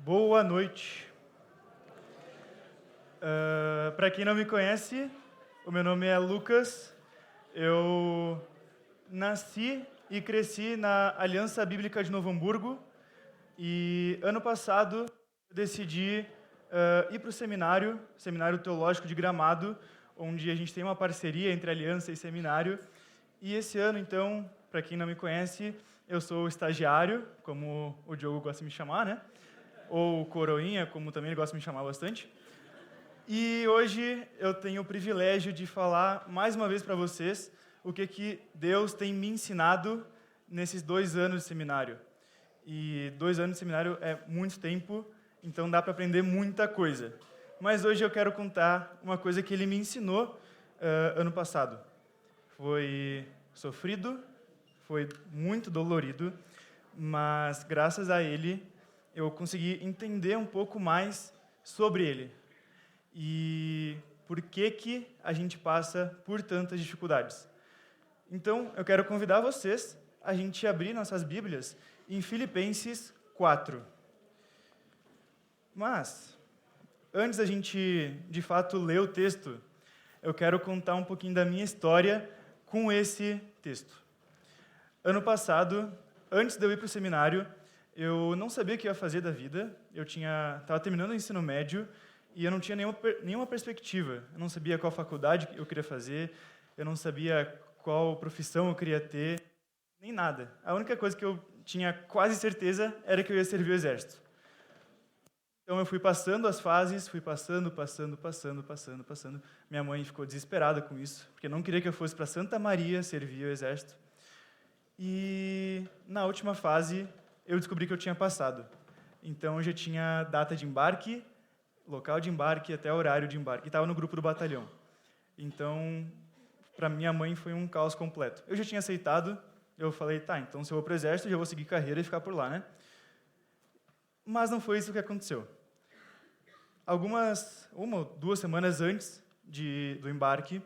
Boa noite. Para quem não me conhece, o meu nome é Lucas. Eu nasci e cresci na Aliança Bíblica de Novo Hamburgo e ano passado eu decidi ir para o Seminário Teológico de Gramado, onde a gente tem uma parceria entre Aliança e Seminário. E esse ano, então, para quem não me conhece, eu sou estagiário, como o Diogo gosta de me chamar, né? Ou Coroinha, como também ele gosta de me chamar bastante. E hoje eu tenho o privilégio de falar mais uma vez para vocês o que Deus tem me ensinado nesses 2 anos de seminário. E 2 anos de seminário é muito tempo, então dá para aprender muita coisa. Mas hoje eu quero contar uma coisa que ele me ensinou ano passado. Foi sofrido, foi muito dolorido, mas graças a ele eu consegui entender um pouco mais sobre ele e por que a gente passa por tantas dificuldades. Então, eu quero convidar vocês a gente abrir nossas Bíblias em Filipenses 4. Mas, antes da gente, de fato, ler o texto, eu quero contar um pouquinho da minha história com esse texto. Ano passado, antes de eu ir para o seminário, eu não sabia o que ia fazer da vida. Eu estava terminando o ensino médio e eu não tinha nenhuma perspectiva. Eu não sabia qual faculdade eu queria fazer, eu não sabia qual profissão eu queria ter, nem nada. A única coisa que eu tinha quase certeza era que eu ia servir o exército. Então eu fui passando as fases, fui passando. Minha mãe ficou desesperada com isso, porque não queria que eu fosse para Santa Maria servir o exército. E na última fase eu descobri que eu tinha passado. Então eu já tinha data de embarque, local de embarque até horário de embarque. E estava no grupo do batalhão. Então, para minha mãe foi um caos completo. Eu já tinha aceitado, eu falei, tá, então se eu vou para o exército, eu já vou seguir carreira e ficar por lá, né? Mas não foi isso que aconteceu. Uma ou 2 semanas antes do embarque,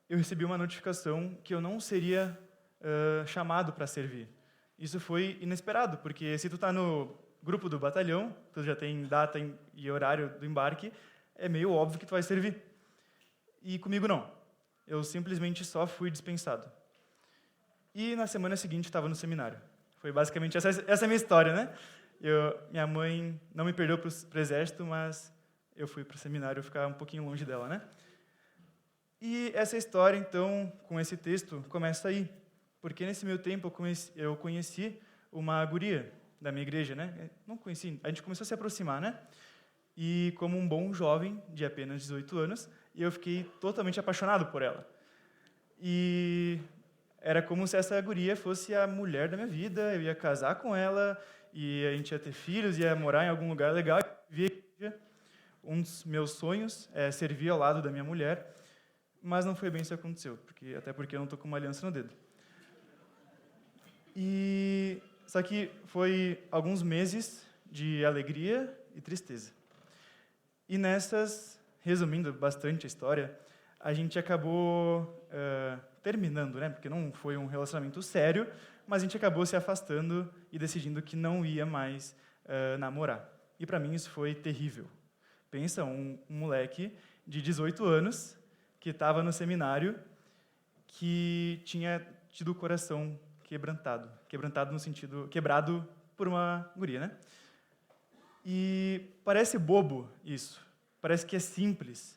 eu recebi uma notificação que eu não seria chamado para servir. Isso foi inesperado, porque se tu está no grupo do batalhão, tu já tem data e horário do embarque, é meio óbvio que tu vai servir. E comigo não. Eu simplesmente só fui dispensado. E na semana seguinte estava no seminário. Foi basicamente essa é a minha história, né? Minha mãe não me perdoou para o exército, mas eu fui para o seminário ficar um pouquinho longe dela, né? E essa história, então, com esse texto, começa aí. Porque nesse meio tempo eu conheci uma guria da minha igreja, né? Não conheci, a gente começou a se aproximar, né? E como um bom jovem de apenas 18 anos, eu fiquei totalmente apaixonado por ela. E era como se essa guria fosse a mulher da minha vida, eu ia casar com ela, e a gente ia ter filhos, ia morar em algum lugar legal. Um dos meus sonhos é servir ao lado da minha mulher, mas não foi bem isso que aconteceu, até porque eu não estou com uma aliança no dedo. Só que foi alguns meses de alegria e tristeza. E resumindo bastante a história, a gente acabou terminando, né? Porque não foi um relacionamento sério, mas a gente acabou se afastando e decidindo que não ia mais namorar. E para mim isso foi terrível. Pensa, um moleque de 18 anos que estava no seminário, que tinha tido o coração quebrantado no sentido quebrado por uma guria, né? E parece bobo isso, parece que é simples,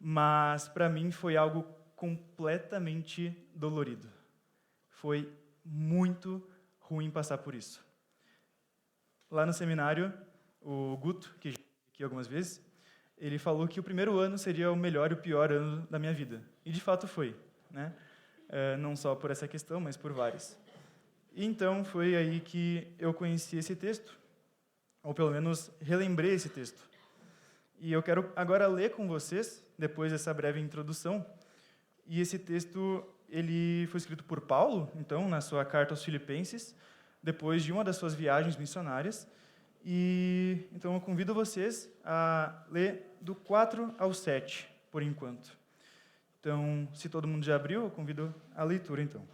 mas para mim foi algo completamente dolorido. Foi muito ruim passar por isso. Lá no seminário, o Guto, que já veio aqui algumas vezes, ele falou que o primeiro ano seria o melhor e o pior ano da minha vida. E de fato foi, né? Não só por essa questão, mas por várias. E então foi aí que eu conheci esse texto, ou pelo menos relembrei esse texto. E eu quero agora ler com vocês, depois dessa breve introdução. E esse texto ele foi escrito por Paulo, então, na sua carta aos Filipenses, depois de uma das suas viagens missionárias. E então eu convido vocês a ler do 4 ao 7, por enquanto. Então, se todo mundo já abriu, eu convido a leitura, então.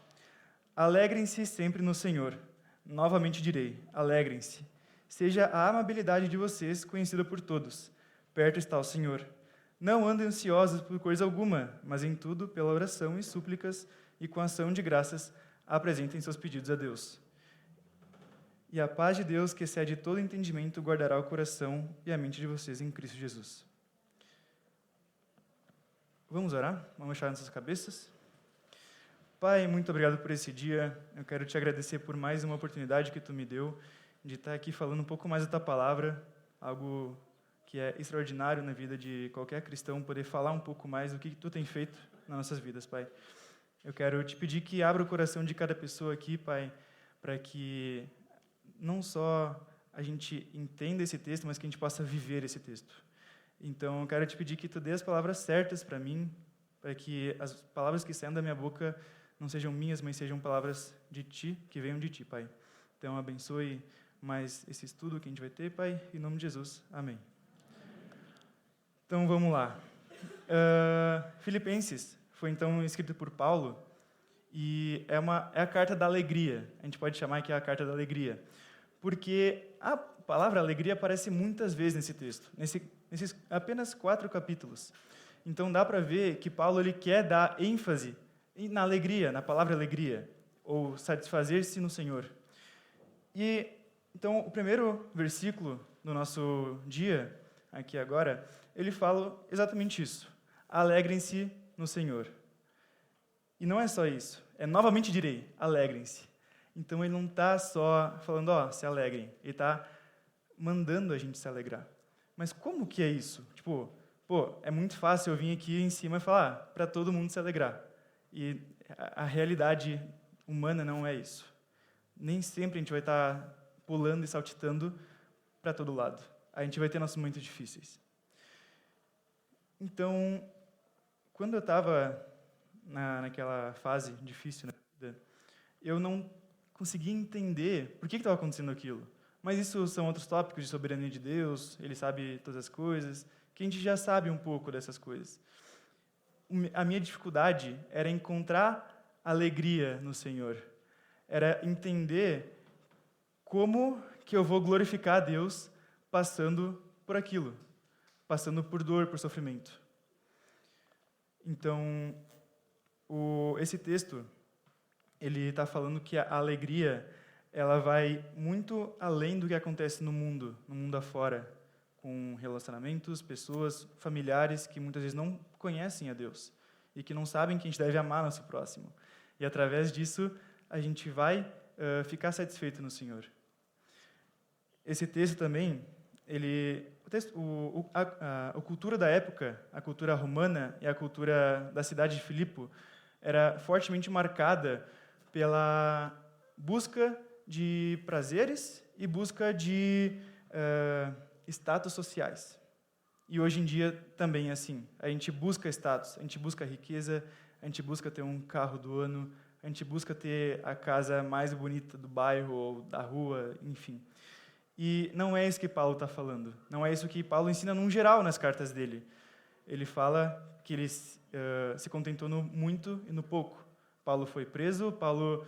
Alegrem-se sempre no Senhor. Novamente direi, alegrem-se. seja a amabilidade de vocês conhecida por todos. Perto está o Senhor. Não andem ansiosos por coisa alguma, mas em tudo, pela oração e súplicas e com ação de graças, apresentem seus pedidos a Deus. E a paz de Deus, que excede todo entendimento, guardará o coração e a mente de vocês em Cristo Jesus. Vamos orar? Vamos fechar nossas cabeças? Pai, muito obrigado por esse dia. Eu quero te agradecer por mais uma oportunidade que tu me deu de estar aqui falando um pouco mais da tua palavra, algo que é extraordinário na vida de qualquer cristão, poder falar um pouco mais do que tu tem feito nas nossas vidas, Pai. Eu quero te pedir que abra o coração de cada pessoa aqui, Pai, para que não só a gente entenda esse texto, mas que a gente possa viver esse texto. Então, eu quero te pedir que tu dê as palavras certas para mim, para que as palavras que saem da minha boca não sejam minhas, mas sejam palavras de ti, que venham de ti, Pai. Então, abençoe mais esse estudo que a gente vai ter, Pai, em nome de Jesus. Amém. Então, vamos lá. Filipenses foi, então, escrito por Paulo, e é a carta da alegria. A gente pode chamar que é a carta da alegria, porque a palavra alegria aparece muitas vezes nesse texto, nesses apenas 4 capítulos. Então, dá para ver que Paulo ele quer dar ênfase na alegria, na palavra alegria, ou satisfazer-se no Senhor. E, então, o primeiro versículo do nosso dia, aqui agora, ele fala exatamente isso. Alegrem-se no Senhor. E não é só isso. Novamente direi, alegrem-se. Então, ele não está só falando, se alegrem. Ele está mandando a gente se alegrar. Mas como que é isso? Tipo, é muito fácil eu vir aqui em cima e falar para todo mundo se alegrar. E a realidade humana não é isso. Nem sempre a gente vai estar pulando e saltitando para todo lado. A gente vai ter nossos momentos difíceis. Então, quando eu estava naquela fase difícil na vida, eu não conseguia entender por que estava acontecendo aquilo. Mas isso são outros tópicos de soberania de Deus, Ele sabe todas as coisas, que a gente já sabe um pouco dessas coisas. A minha dificuldade era encontrar alegria no Senhor. Era entender como que eu vou glorificar a Deus passando por aquilo, passando por dor, por sofrimento. Então, esse texto, ele está falando que a alegria, ela vai muito além do que acontece no mundo afora, com relacionamentos, pessoas, familiares que muitas vezes não conhecem a Deus e que não sabem que a gente deve amar nosso próximo. E através disso, a gente vai ficar satisfeito no Senhor. Esse texto também, a cultura da época, a cultura romana e a cultura da cidade de Filipo, era fortemente marcada pela busca de prazeres e busca de status sociais. E hoje em dia também é assim. A gente busca status, a gente busca riqueza, a gente busca ter um carro do ano, a gente busca ter a casa mais bonita do bairro ou da rua, enfim. E não é isso que Paulo está falando. Não é isso que Paulo ensina num geral nas cartas dele. Ele fala que ele se contentou no muito e no pouco. Paulo foi preso, Paulo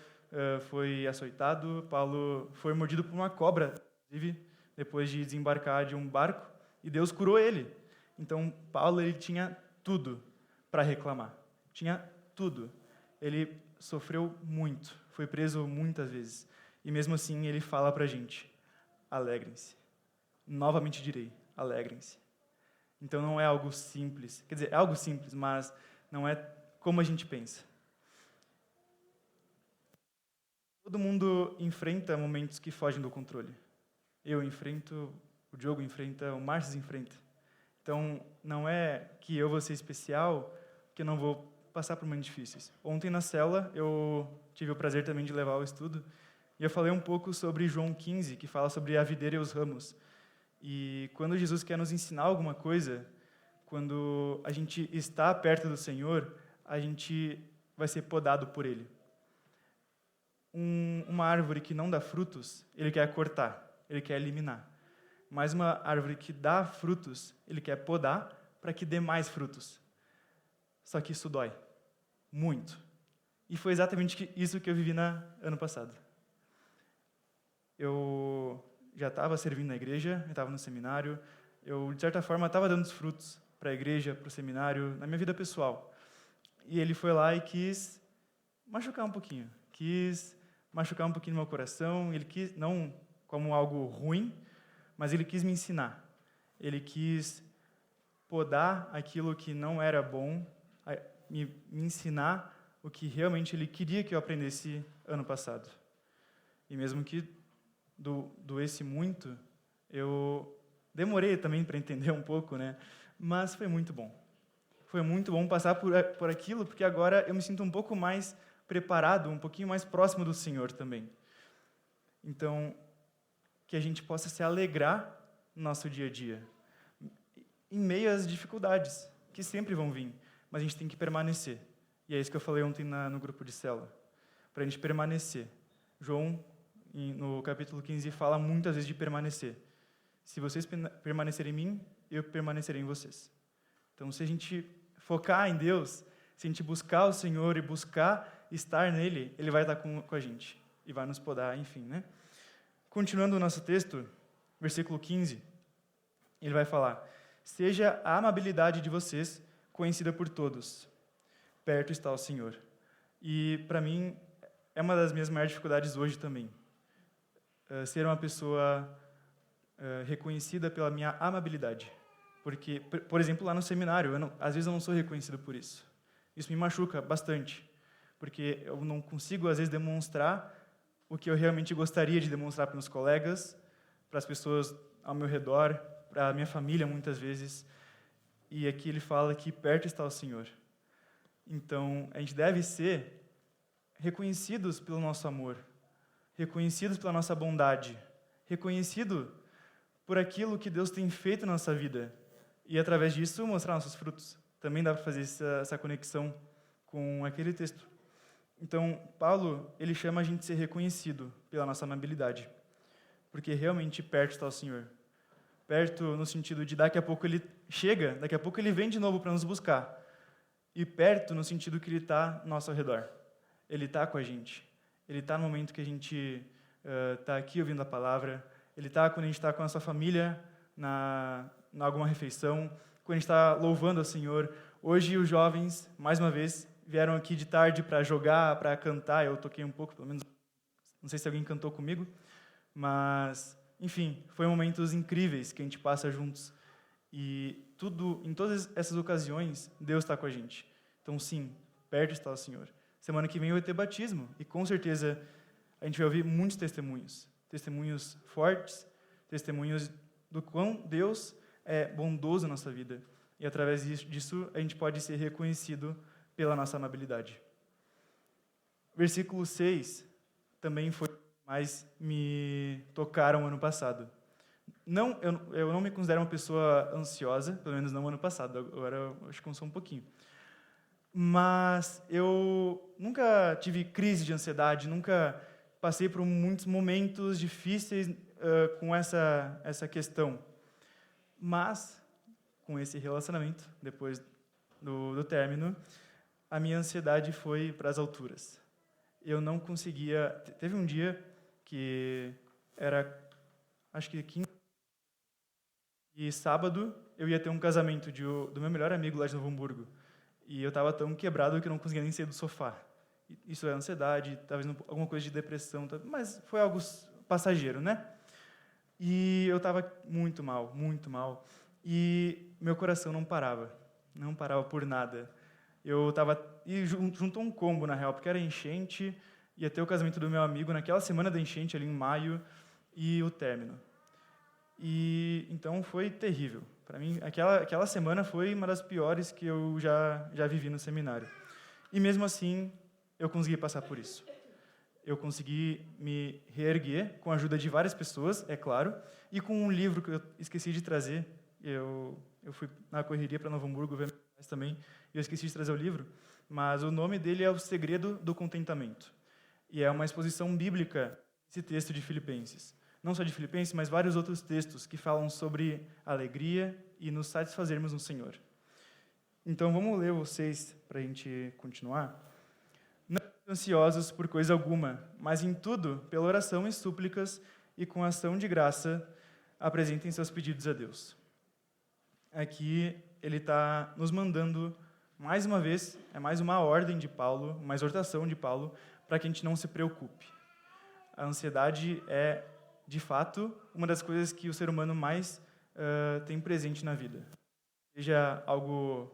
foi açoitado, Paulo foi mordido por uma cobra, inclusive, depois de desembarcar de um barco, e Deus curou ele. Então, Paulo ele tinha tudo para reclamar. Tinha tudo. Ele sofreu muito, foi preso muitas vezes. E mesmo assim, ele fala para a gente, alegrem-se. Novamente direi, alegrem-se. Então, não é algo simples. Quer dizer, é algo simples, mas não é como a gente pensa. Todo mundo enfrenta momentos que fogem do controle. Eu enfrento, o Diogo enfrenta, o Márcio enfrenta. Então, não é que eu vou ser especial, que eu não vou passar por momentos difíceis. Ontem, na célula, eu tive o prazer também de levar o estudo, e eu falei um pouco sobre João 15, que fala sobre a videira e os ramos. E quando Jesus quer nos ensinar alguma coisa, quando a gente está perto do Senhor, a gente vai ser podado por Ele. Uma árvore que não dá frutos, Ele quer cortar, Ele quer eliminar. Mas uma árvore que dá frutos, Ele quer podar para que dê mais frutos. Só que isso dói. Muito. E foi exatamente isso que eu vivi ano passado. Eu já estava servindo na igreja, eu estava no seminário, eu, de certa forma, estava dando os frutos para a igreja, para o seminário, na minha vida pessoal. E ele foi lá e quis machucar um pouquinho, no meu coração, ele quis, não como algo ruim, mas ele quis me ensinar. Ele quis podar aquilo que não era bom, me ensinar o que realmente ele queria que eu aprendesse ano passado. E mesmo que doesse muito, eu demorei também para entender um pouco, né? Mas foi muito bom. Foi muito bom passar por aquilo, porque agora eu me sinto um pouco mais preparado, um pouquinho mais próximo do Senhor também. Então, que a gente possa se alegrar no nosso dia a dia, em meio às dificuldades, que sempre vão vir, mas a gente tem que permanecer. E é isso que eu falei ontem no grupo de célula, para a gente permanecer. João, no capítulo 15, fala muitas vezes de permanecer. Se vocês permanecerem em mim, eu permanecerei em vocês. Então, se a gente focar em Deus, se a gente buscar o Senhor e buscar estar nele, ele vai estar com a gente e vai nos podar, enfim, né? Continuando o nosso texto, versículo 15, ele vai falar: seja a amabilidade de vocês conhecida por todos. Perto está o Senhor. E, para mim, é uma das minhas maiores dificuldades hoje também. Ser uma pessoa reconhecida pela minha amabilidade. Porque, por exemplo, lá no seminário, às vezes eu não sou reconhecido por isso. Isso me machuca bastante, porque eu não consigo, às vezes, demonstrar o que eu realmente gostaria de demonstrar para meus colegas, para as pessoas ao meu redor, para a minha família, muitas vezes. E aqui ele fala que perto está o Senhor. Então, a gente deve ser reconhecidos pelo nosso amor, reconhecidos pela nossa bondade, reconhecido por aquilo que Deus tem feito na nossa vida. E, através disso, mostrar nossos frutos. Também dá para fazer essa conexão com aquele texto. Então, Paulo, ele chama a gente de ser reconhecido pela nossa amabilidade. Porque realmente perto está o Senhor. Perto no sentido de daqui a pouco ele chega, daqui a pouco ele vem de novo para nos buscar. E perto no sentido que ele está ao nosso redor. Ele está com a gente. Ele está no momento que a gente está aqui ouvindo a palavra. Ele está quando a gente está com a nossa família na alguma refeição, quando a gente está louvando ao Senhor. Hoje os jovens, mais uma vez, vieram aqui de tarde para jogar, para cantar. Eu toquei um pouco, pelo menos, não sei se alguém cantou comigo, mas, enfim, foi momentos incríveis que a gente passa juntos. E em todas essas ocasiões, Deus está com a gente. Então, sim, perto está o Senhor. Semana que vem vai ter batismo, e com certeza a gente vai ouvir muitos testemunhos. Testemunhos fortes, testemunhos do quão Deus é bondoso na nossa vida. E através disso, a gente pode ser reconhecido pela nossa amabilidade. Versículo 6 também foi mais me tocaram ano passado. Eu não me considero uma pessoa ansiosa, pelo menos não ano passado, agora eu acho que eu sou um pouquinho. Mas eu nunca tive crise de ansiedade, nunca passei por muitos momentos difíceis com essa questão. Mas, com esse relacionamento, depois do término, a minha ansiedade foi para as alturas. Eu não conseguia... Teve um dia que era, acho que quinta, e sábado eu ia ter um casamento do meu melhor amigo lá de Novo Hamburgo. E eu estava tão quebrado que eu não conseguia nem sair do sofá. Isso é ansiedade, talvez alguma coisa de depressão, mas foi algo passageiro, né? E eu estava muito mal, muito mal. E meu coração não parava por nada. Eu estava... E juntou um combo, na real, porque era enchente, ia ter o casamento do meu amigo naquela semana da enchente, ali em maio, e o término. E então foi terrível. Para mim, aquela semana foi uma das piores que eu já vivi no seminário. E mesmo assim, eu consegui passar por isso. Eu consegui me reerguer com a ajuda de várias pessoas, é claro, e com um livro que eu esqueci de trazer. Eu fui na correria para Novo Hamburgo ver também, e eu esqueci de trazer o livro, mas o nome dele é O Segredo do Contentamento. E é uma exposição bíblica, esse texto de Filipenses. Não só de Filipenses, mas vários outros textos que falam sobre alegria e nos satisfazermos no Senhor. Então, vamos ler vocês para a gente continuar. Não ansiosos por coisa alguma, mas em tudo, pela oração e súplicas, e com ação de graça apresentem seus pedidos a Deus. Aqui ele está nos mandando, mais uma vez, é mais uma ordem de Paulo, uma exortação de Paulo, para que a gente não se preocupe. A ansiedade é, de fato, uma das coisas que o ser humano mais tem presente na vida. Seja algo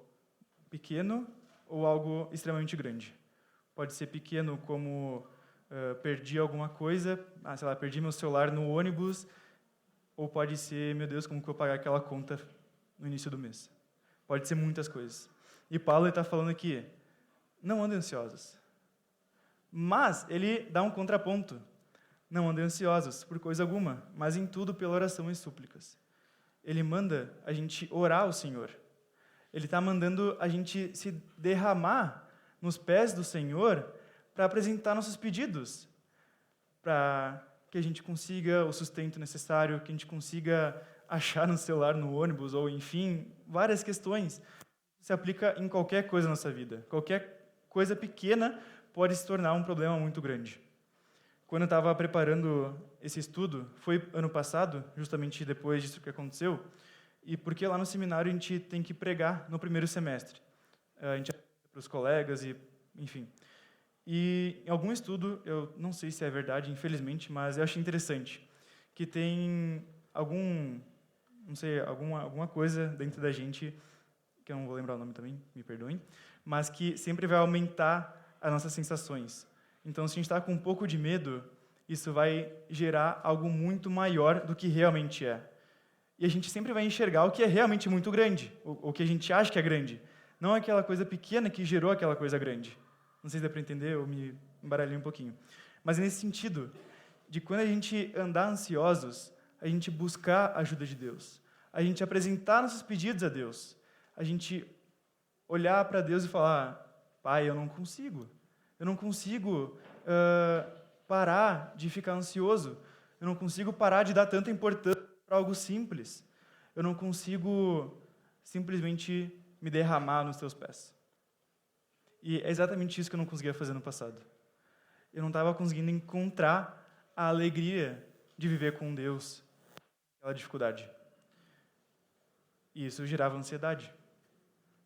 pequeno ou algo extremamente grande. Pode ser pequeno como perdi alguma coisa, sei lá, perdi meu celular no ônibus, ou pode ser, meu Deus, como que eu vou pagar aquela conta no início do mês. Pode ser muitas coisas. E Paulo está falando aqui, não andem ansiosos. Mas ele dá um contraponto. Não andem ansiosos por coisa alguma, mas em tudo pela oração e súplicas. Ele manda a gente orar ao Senhor. Ele está mandando a gente se derramar nos pés do Senhor para apresentar nossos pedidos, para que a gente consiga o sustento necessário, que a gente consiga achar no celular, no ônibus, ou enfim, várias questões. Se aplica em qualquer coisa na nossa vida. Qualquer coisa pequena pode se tornar um problema muito grande. Quando eu estava preparando esse estudo, foi ano passado, justamente depois disso que aconteceu, e porque lá no seminário a gente tem que pregar no primeiro semestre. A gente para os colegas e, enfim. E em algum estudo, eu não sei se é verdade, infelizmente, mas eu achei interessante, que tem alguma coisa dentro da gente, que eu não vou lembrar o nome também, me perdoem, mas que sempre vai aumentar as nossas sensações. Então, se a gente está com um pouco de medo, isso vai gerar algo muito maior do que realmente é. E a gente sempre vai enxergar o que é realmente muito grande, o que a gente acha que é grande. Não aquela coisa pequena que gerou aquela coisa grande. Não sei se dá para entender, eu me embaralhei um pouquinho. Mas é nesse sentido, de quando a gente andar ansiosos, a gente buscar a ajuda de Deus. A gente apresentar nossos pedidos a Deus. A gente olhar para Deus e falar, Pai, eu não consigo. Eu não consigo parar de ficar ansioso. Eu não consigo parar de dar tanta importância para algo simples. Eu não consigo simplesmente me derramar nos teus pés. E é exatamente isso que eu não conseguia fazer no passado. Eu não estava conseguindo encontrar a alegria de viver com Deus, aquela dificuldade. E isso gerava ansiedade.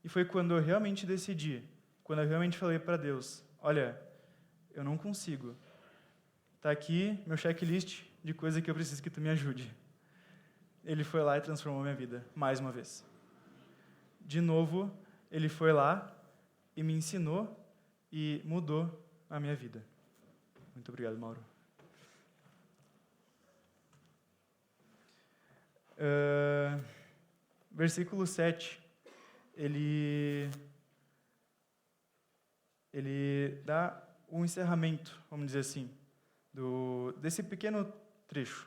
E foi quando eu realmente decidi, quando eu realmente falei para Deus, olha, eu não consigo. Está aqui meu checklist de coisa que eu preciso que tu me ajude. Ele foi lá e transformou minha vida, mais uma vez. De novo, ele foi lá e me ensinou e mudou a minha vida. Muito obrigado, Mauro. Versículo 7, ele dá um encerramento, vamos dizer assim, desse pequeno trecho.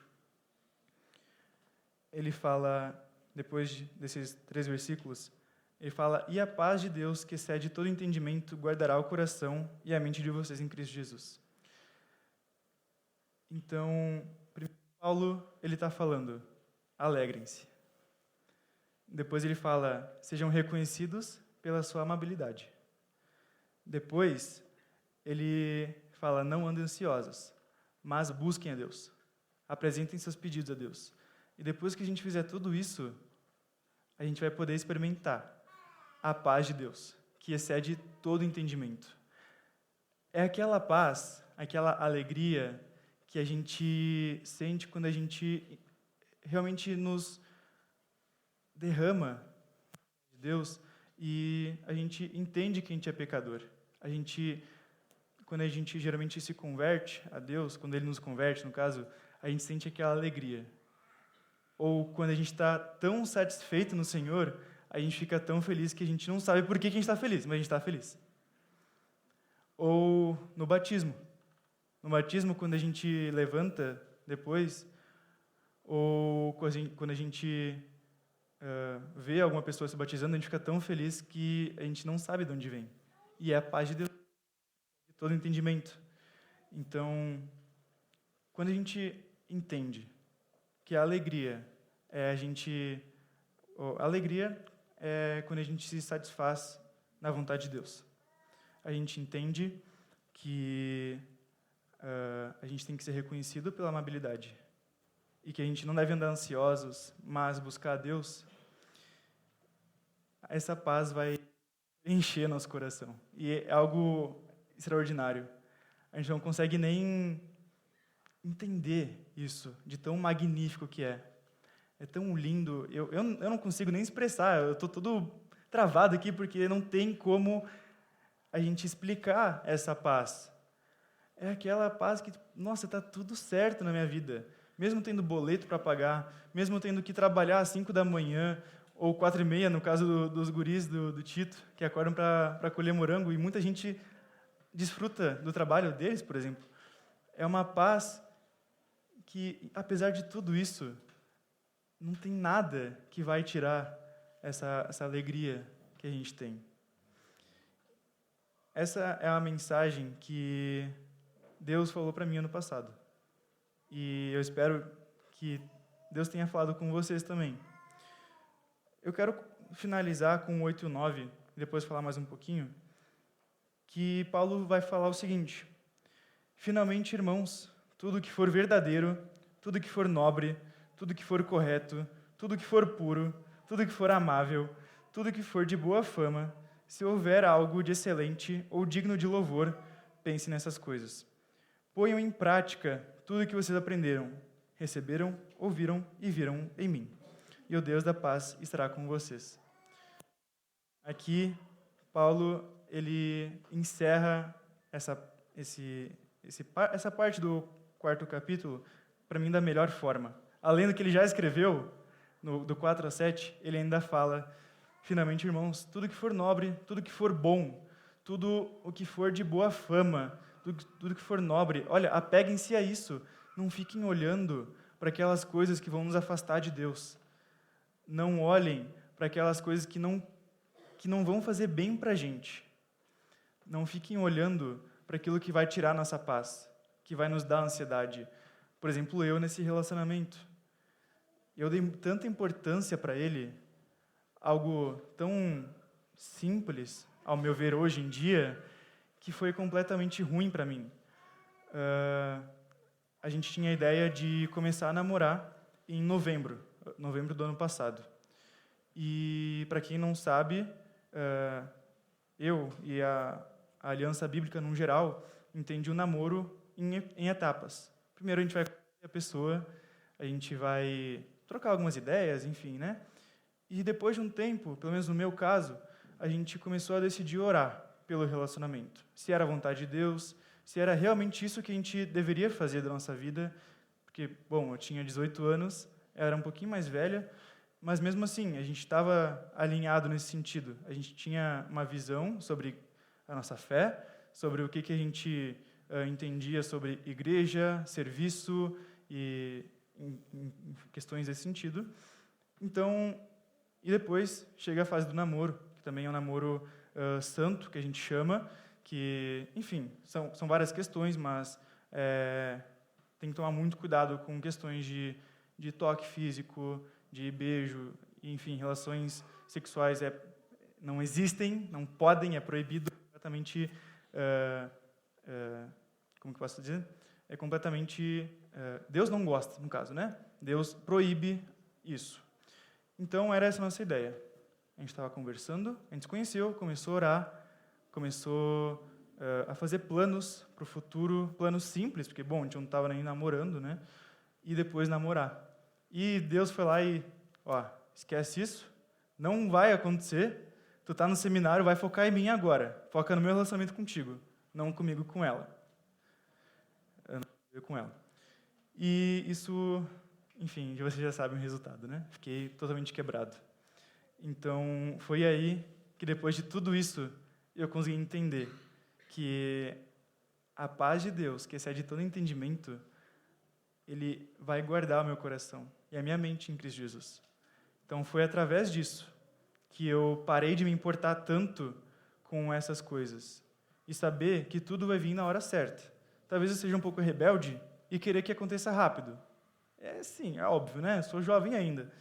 Ele fala, depois desses 3 versículos, ele fala, e a paz de Deus, que excede todo entendimento, guardará o coração e a mente de vocês em Cristo Jesus. Então, primeiro Paulo, ele está falando, alegrem-se. Depois ele fala, sejam reconhecidos pela sua amabilidade. Depois, ele fala, não andem ansiosos, mas busquem a Deus. Apresentem seus pedidos a Deus. E depois que a gente fizer tudo isso, a gente vai poder experimentar a paz de Deus, que excede todo entendimento. É aquela paz, aquela alegria que a gente sente quando a gente realmente nos derrama de Deus e a gente entende que a gente é pecador. Quando a gente geralmente se converte a Deus, quando Ele nos converte, no caso, a gente sente aquela alegria. Ou quando a gente está tão satisfeito no Senhor, a gente fica tão feliz que a gente não sabe por que a gente está feliz, mas a gente está feliz. Ou no batismo. No batismo, quando a gente levanta depois, ou quando a gente vê alguma pessoa se batizando, a gente fica tão feliz que a gente não sabe de onde vem. E é a paz de Deus, de todo entendimento. Então, quando a gente entende que a alegria é quando a gente se satisfaz na vontade de Deus. A gente entende que a gente tem que ser reconhecido pela amabilidade. e que a gente não deve andar ansiosos, mas buscar a Deus, essa paz vai encher nosso coração. E é algo extraordinário. A gente não consegue nem entender isso, de tão magnífico que é. É tão lindo. Eu não consigo nem expressar, eu estou todo travado aqui, porque não tem como a gente explicar essa paz. É aquela paz que, nossa, está tudo certo na minha vida. Mesmo tendo boleto para pagar, mesmo tendo que trabalhar às 5 da manhã, ou 4h30, no caso dos guris do Tito, que acordam para colher morango, e muita gente desfruta do trabalho deles, por exemplo. É uma paz que, apesar de tudo isso, não tem nada que vai tirar essa alegria que a gente tem. Essa é a mensagem que Deus falou para mim ano passado. E eu espero que Deus tenha falado com vocês também. Eu quero finalizar com 8 e 9, e depois falar mais um pouquinho, que Paulo vai falar o seguinte: finalmente, irmãos, tudo que for verdadeiro, tudo que for nobre, tudo que for correto, tudo que for puro, tudo que for amável, tudo que for de boa fama, se houver algo de excelente ou digno de louvor, pense nessas coisas. Ponham em prática tudo o que vocês aprenderam, receberam, ouviram e viram em mim. E o Deus da paz estará com vocês. Aqui, Paulo, ele encerra essa parte do 4º capítulo, para mim, da melhor forma. Além do que ele já escreveu, do 4 a 7, ele ainda fala: finalmente, irmãos, tudo que for nobre, tudo que for bom, tudo o que for de boa fama, tudo que for nobre, olha, apeguem-se a isso. Não fiquem olhando para aquelas coisas que vão nos afastar de Deus. Não olhem para aquelas coisas que não vão fazer bem para a gente. Não fiquem olhando para aquilo que vai tirar nossa paz, que vai nos dar ansiedade. Por exemplo, eu nesse relacionamento. Eu dei tanta importância para ele, algo tão simples, ao meu ver, hoje em dia, que foi completamente ruim para mim. A gente tinha a ideia de começar a namorar em novembro do ano passado. E, para quem não sabe, eu e a Aliança Bíblica, no geral, entende o namoro em etapas. Primeiro, a gente vai conhecer a pessoa, a gente vai trocar algumas ideias, enfim, né? E depois de um tempo, pelo menos no meu caso, a gente começou a decidir orar pelo relacionamento. Se era a vontade de Deus, se era realmente isso que a gente deveria fazer da nossa vida. Porque, bom, eu tinha 18 anos, era um pouquinho mais velha, mas mesmo assim, a gente estava alinhado nesse sentido. A gente tinha uma visão sobre a nossa fé, sobre o que a gente entendia sobre igreja, serviço e em questões desse sentido. Então, e depois chega a fase do namoro, que também é um namoro santo, que a gente chama, que, enfim, são várias questões, mas tem que tomar muito cuidado com questões de toque físico, de beijo, enfim, relações sexuais não existem, não podem, é proibido, completamente, como que eu posso dizer? É completamente, Deus não gosta, no caso, né? Deus proíbe isso. Então, era essa a nossa ideia. A gente estava conversando, a gente se conheceu, começou a orar, começou a fazer planos para o futuro, planos simples, porque, bom, a gente não estava nem namorando, né? E depois namorar. E Deus foi lá e, esquece isso, não vai acontecer, tu tá no seminário, vai focar em mim agora, foca no meu relacionamento contigo, não comigo, com ela. Eu com ela. E isso, enfim, vocês já sabem o resultado, né? Fiquei totalmente quebrado. Então, foi aí que, depois de tudo isso, eu consegui entender que a paz de Deus, que excede todo entendimento, Ele vai guardar o meu coração e a minha mente em Cristo Jesus. Então, foi através disso que eu parei de me importar tanto com essas coisas e saber que tudo vai vir na hora certa. Talvez eu seja um pouco rebelde e querer que aconteça rápido. Sim, é óbvio, né? Sou jovem ainda.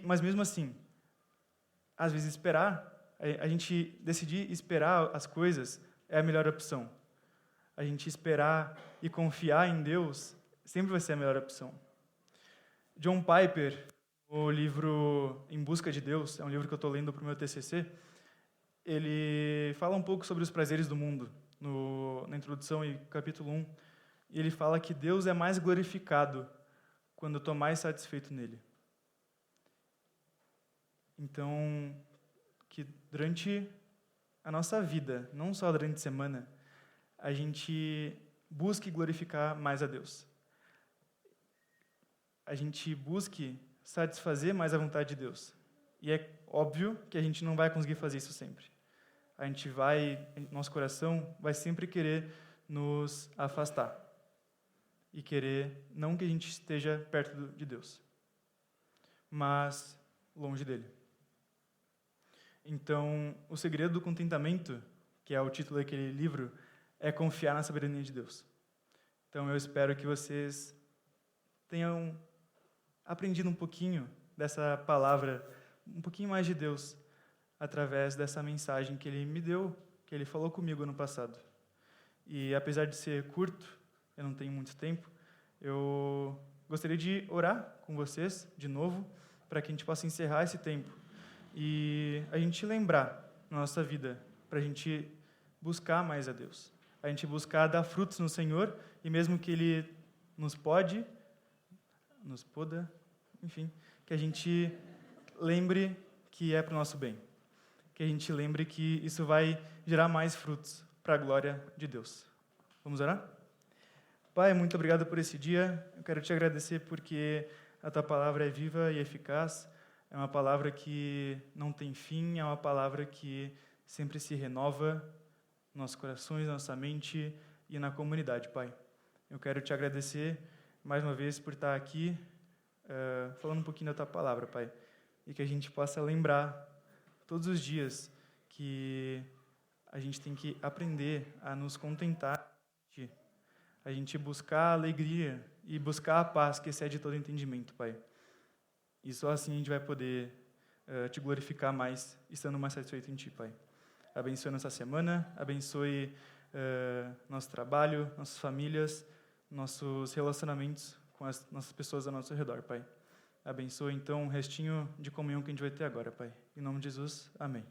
Mas mesmo assim, às vezes a gente decidir esperar as coisas é a melhor opção. A gente esperar e confiar em Deus sempre vai ser a melhor opção. John Piper, o livro Em Busca de Deus, é um livro que eu estou lendo para o meu TCC, ele fala um pouco sobre os prazeres do mundo, na introdução e capítulo 1, e ele fala que Deus é mais glorificado quando eu estou mais satisfeito nele. Então, que durante a nossa vida, não só durante a semana, a gente busque glorificar mais a Deus. A gente busque satisfazer mais a vontade de Deus. E é óbvio que a gente não vai conseguir fazer isso sempre. Nosso coração vai sempre querer nos afastar. E querer, não que a gente esteja perto de Deus, mas longe dele. Então, o segredo do contentamento, que é o título daquele livro, é confiar na soberania de Deus. Então, eu espero que vocês tenham aprendido um pouquinho dessa palavra, um pouquinho mais de Deus, através dessa mensagem que ele me deu, que ele falou comigo no passado. E apesar de ser curto, eu não tenho muito tempo, eu gostaria de orar com vocês, de novo, para que a gente possa encerrar esse tempo. E a gente lembrar na nossa vida, para a gente buscar mais a Deus. A gente buscar dar frutos no Senhor, e mesmo que Ele nos poda, enfim, que a gente lembre que é para o nosso bem. Que a gente lembre que isso vai gerar mais frutos para a glória de Deus. Vamos orar? Pai, muito obrigado por esse dia. Eu quero te agradecer porque a Tua palavra é viva e eficaz. É uma palavra que não tem fim, é uma palavra que sempre se renova nos nossos corações, na nossa mente e na comunidade, Pai. Eu quero te agradecer mais uma vez por estar aqui falando um pouquinho da Tua palavra, Pai. E que a gente possa lembrar todos os dias que a gente tem que aprender a nos contentar, a gente buscar a alegria e buscar a paz que excede todo entendimento, Pai. E só assim a gente vai poder te glorificar mais, estando mais satisfeito em Ti, Pai. Abençoe nossa semana, abençoe nosso trabalho, nossas famílias, nossos relacionamentos com as nossas pessoas ao nosso redor, Pai. Abençoe, então, o restinho de comunhão que a gente vai ter agora, Pai. Em nome de Jesus, amém.